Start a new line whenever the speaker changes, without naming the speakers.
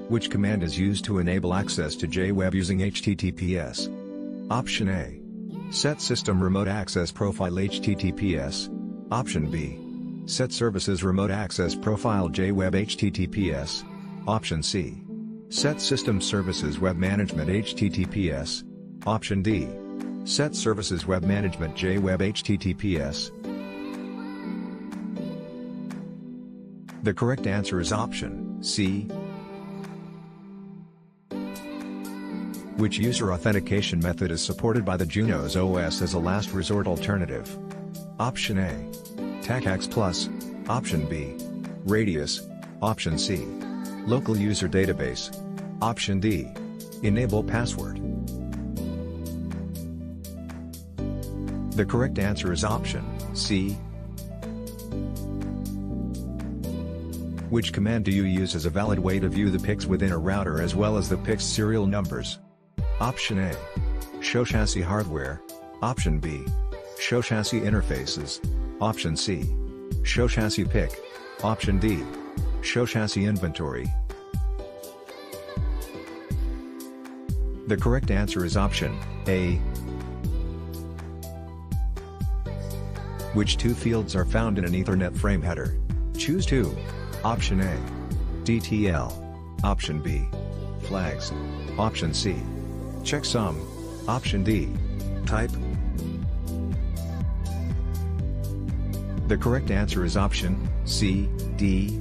Which command is used to enable access to JWeb using HTTPS? Option A. Set System Remote Access Profile HTTPS. Option B. Set Services Remote Access Profile JWeb HTTPS. Option C. Set System Services Web Management HTTPS. Option D. Set Services Web Management JWeb HTTPS. The correct answer is option C. Which user authentication method is supported by the Junos OS as a last resort alternative? Option A. TACACS Plus. Option B. Radius. Option C. Local User Database. Option D. Enable Password. The correct answer is option C. Which command do you use as a valid way to view the PICs within a router as well as the PICs serial numbers? Option A. Show chassis hardware. Option B. Show chassis interfaces. Option C. Show chassis PIC. Option D. Show chassis inventory. The correct answer is option A. Which two fields are found in an Ethernet frame header? Choose two. Option A. DTL. Option B. Flags. Option C. Checksum. Option D. Type. The correct answer is option C, D,